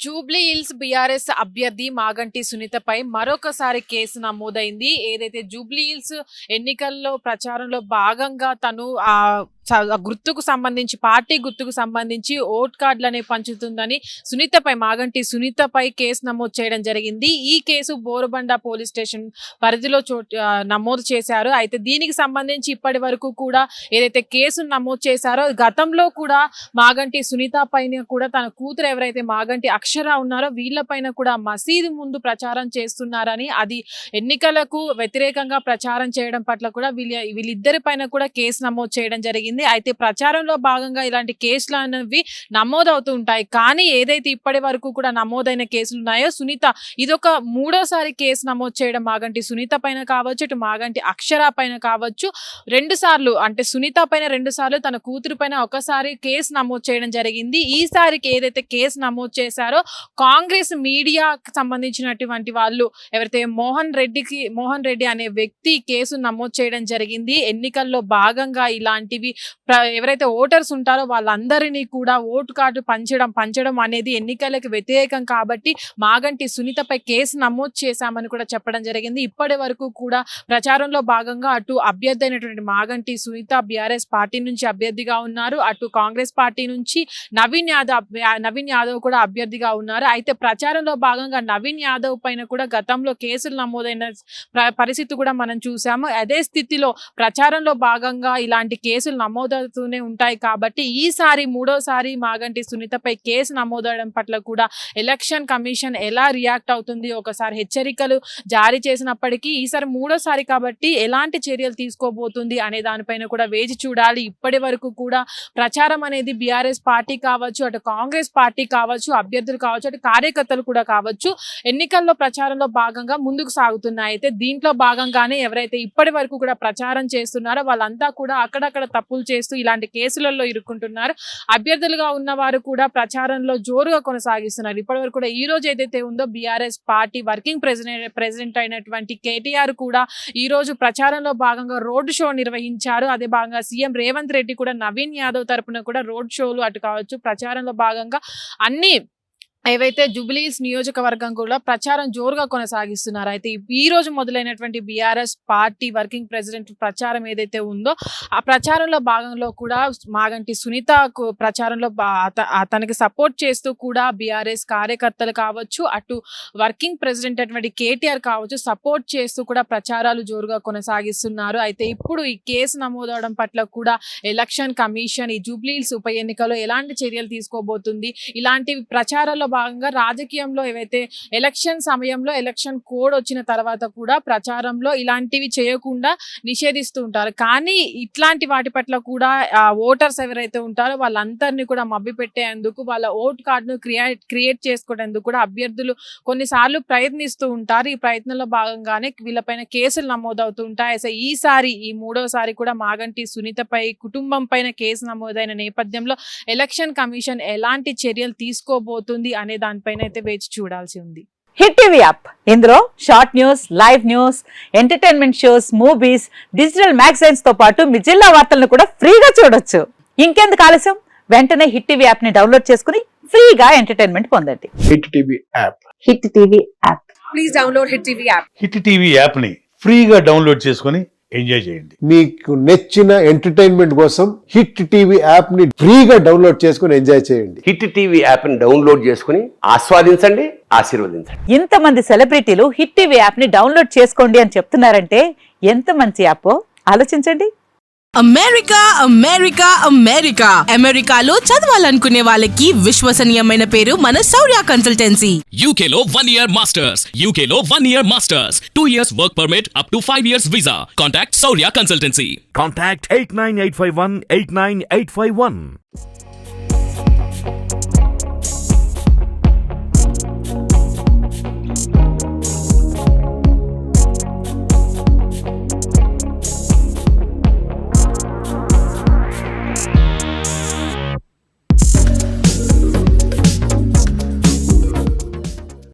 Jubilee hills BRS అభ్యర్థి మాగంటి సునీతపై మరొకసారి case నమోదైంది. ఏదైతే జూబ్లీ హిల్స్ ఎన్నికల్లో ప్రచారంలో భాగంగా తను గుర్తుకు సంబంధించి పార్టీ గుర్తుకు సంబంధించి ఓట్ కార్డులనే పంచుతుందని మాగంటి సునీతపై కేసు నమోదు చేయడం జరిగింది. ఈ కేసు బోరుబండ పోలీస్ స్టేషన్ పరిధిలో నమోదు చేశారు. అయితే దీనికి సంబంధించి ఇప్పటి వరకు కూడా ఏదైతే కేసు నమోదు చేశారో గతంలో కూడా మాగంటి సునీత పైన కూడా తన కూతురు ఎవరైతే మాగంటి అక్షర ఉన్నారో వీళ్ళపైన కూడా మసీదు ముందు ప్రచారం చేస్తున్నారని, అది ఎన్నికలకు వ్యతిరేకంగా ప్రచారం చేయడం పట్ల కూడా వీళ్ళిద్దరి పైన కూడా కేసు నమోదు చేయడం జరిగింది. అయితే ప్రచారంలో భాగంగా ఇలాంటి కేసులు అనేవి నమోదవుతూ ఉంటాయి. కానీ ఏదైతే ఇప్పటి వరకు కూడా నమోదైన కేసులు ఉన్నాయో ఇదొక మూడోసారి కేసు నమోదు చేయడం మాగంటి సునీత పైన కావచ్చు, ఇటు మాగంటి అక్షర పైన కావచ్చు. 2 సార్లు అంటే సునీత పైన 2 సార్లు, తన కూతురు పైన ఒకసారి కేసు నమోదు చేయడం జరిగింది. ఈసారికి ఏదైతే కేసు నమోదు చేశారో కాంగ్రెస్ మీడియాకి సంబంధించినటువంటి వాళ్ళు ఎవరైతే మోహన్ రెడ్డి అనే వ్యక్తి కేసు నమోదు చేయడం జరిగింది. ఎన్నికల్లో భాగంగా ఇలాంటివి ఎవరైతే ఓటర్స్ ఉంటారో వాళ్ళందరినీ కూడా ఓటు కార్డు పంచడం అనేది ఎన్నికలకు వ్యతిరేకం కాబట్టి మాగంటి సునీతపై కేసు నమోదు చేశామని కూడా చెప్పడం జరిగింది. ఇప్పటి వరకు కూడా ప్రచారంలో భాగంగా అటు అభ్యర్థి అయినటువంటి మాగంటి సునీత బీఆర్ఎస్ పార్టీ నుంచి అభ్యర్థిగా ఉన్నారు, అటు కాంగ్రెస్ పార్టీ నుంచి నవీన్ యాదవ్ కూడా అభ్యర్థిగా ఉన్నారు. అయితే ప్రచారంలో భాగంగా నవీన్ యాదవ్ పైన కూడా గతంలో కేసులు నమోదైన పరిస్థితి కూడా మనం చూసాము. అదే స్థితిలో ప్రచారంలో భాగంగా ఇలాంటి కేసులు నమోదవుతూనే ఉంటాయి కాబట్టి ఈసారి మూడోసారి మాగంటి సునీతపై కేసు నమోదవడం పట్ల కూడా ఎలక్షన్ కమిషన్ ఎలా రియాక్ట్ అవుతుంది, ఒకసారి హెచ్చరికలు జారీ చేసినప్పటికీ ఈసారి మూడోసారి కాబట్టి ఎలాంటి చర్యలు తీసుకోబోతుంది అనే దానిపైన కూడా వేచి చూడాలి. ఇప్పటి వరకు కూడా ప్రచారం అనేది బీఆర్ఎస్ పార్టీ కావచ్చు, అటు కాంగ్రెస్ పార్టీ కావచ్చు, అభ్యర్థులు కావచ్చు, అటు కార్యకర్తలు కూడా కావచ్చు, ఎన్నికల్లో ప్రచారంలో భాగంగా ముందుకు సాగుతున్నాయి. అయితే దీంట్లో భాగంగానే ఎవరైతే ఇప్పటి వరకు కూడా ప్రచారం చేస్తున్నారో వాళ్ళంతా కూడా అక్కడక్కడ తప్పులు చేస్తూ ఇలాంటి కేసులలో ఇరుక్కుంటున్నారు. అభ్యర్థులుగా ఉన్నవారు కూడా ప్రచారంలో జోరుగా కొనసాగిస్తున్నారు. ఇప్పటివరకు కూడా ఈ రోజు ఏదైతే ఉందో బీఆర్ఎస్ పార్టీ వర్కింగ్ ప్రెసిడెంట్ అయినటువంటి కేటీఆర్ కూడా ఈ రోజు ప్రచారంలో భాగంగా రోడ్ షో నిర్వహించారు. అదే భాగంగా సీఎం రేవంత్ రెడ్డి కూడా నవీన్ యాదవ్ తరపున కూడా రోడ్ షోలు అటు కావచ్చు ప్రచారంలో భాగంగా అన్ని ఏవైతే జూబ్లీ హిల్స్ నియోజకవర్గం కూడా ప్రచారం జోరుగా కొనసాగిస్తున్నారు. అయితే ఈ రోజు మొదలైనటువంటి బీఆర్ఎస్ పార్టీ వర్కింగ్ ప్రెసిడెంట్ ప్రచారం ఏదైతే ఉందో ఆ ప్రచారంలో భాగంలో కూడా మాగంటి సునీత ప్రచారంలో తనకి సపోర్ట్ చేస్తూ కూడా బీఆర్ఎస్ కార్యకర్తలు కావచ్చు, అటు వర్కింగ్ ప్రెసిడెంట్ అటువంటి కేటీఆర్ కావచ్చు సపోర్ట్ చేస్తూ కూడా ప్రచారాలు జోరుగా కొనసాగిస్తున్నారు. అయితే ఇప్పుడు ఈ కేసు నమోదవడం పట్ల కూడా ఎలక్షన్ కమిషన్ ఈ జూబ్లీ హిల్స్ ఉప ఎన్నికలో ఎలాంటి చర్యలు తీసుకోబోతుంది, ఇలాంటి ప్రచారాల్లో భాగంగా రాజకీయంలో ఏవైతే ఎలక్షన్ సమయంలో ఎలక్షన్ కోడ్ వచ్చిన తర్వాత కూడా ప్రచారంలో ఇలాంటివి చేయకుండా నిషేధిస్తూ ఉంటారు. కానీ ఇట్లాంటి వాటి పట్ల కూడా ఓటర్స్ ఎవరైతే ఉంటారో వాళ్ళందరినీ కూడా మభ్య పెట్టేందుకు, వాళ్ళ ఓట్ కార్డును క్రియేట్ చేసుకోవడానికి కూడా అభ్యర్థులు కొన్నిసార్లు ప్రయత్నిస్తూ ఉంటారు. ఈ ప్రయత్నంలో భాగంగానే వీళ్ళపైన కేసులు నమోదవుతూ ఉంటాయి. అసలు ఈసారి ఈ మూడోసారి కూడా మాగంటి సునీతపై కుటుంబం పైన కేసు నమోదైన నేపథ్యంలో ఎలక్షన్ కమిషన్ ఎలాంటి చర్యలు తీసుకోబోతుంది అనే దానిపైన అయితే వేచి చూడాల్సి ఉంది. హిట్ టీవీ యాప్, ఇందులో short news, live news, entertainment shows, movies, digital magazines తో పాటు మీ జిల్లా వార్తలను కూడా ఫ్రీగా చూడొచ్చు. ఇంకెందుకు ఆలస్యం, వెంటనే హిట్ టీవీ యాప్ ని డౌన్లోడ్ చేసుకుని ఫ్రీగా ఎంటర్టైన్మెంట్ పొందండి. Hit TV app, hit TV app, please download hit TV app. Hit TV app ని ఫ్రీగా డౌన్లోడ్ చేసుకుని ఎంజాయ్ చేయండి. మీకు నచ్చిన ఎంటర్టైన్మెంట్ కోసం హిట్ టీవీ యాప్ ని ఫ్రీగా డౌన్లోడ్ చేసుకుని ఎంజాయ్ చేయండి. హిట్ టీవీ యాప్ ని డౌన్లోడ్ చేసుకుని ఆస్వాదించండి, ఆశీర్వదించండి. ఇంతమంది సెలబ్రిటీలు హిట్ టీవీ యాప్ ని డౌన్లోడ్ చేసుకోండి అని చెప్తున్నారంటే ఎంత మంచి యాప్ ఆలోచించండి. అమెరికా అమెరికాలో చదవాలనుకునే వాళ్ళకి విశ్వసనీయమైన పేరు మన శౌర్య కన్సల్టెన్సీ. UK లో 1 year masters, UK లో 1 year masters, 2 years work permit up to 5 years visa. Contact Saurya Consultancy. Contact 89851 89851.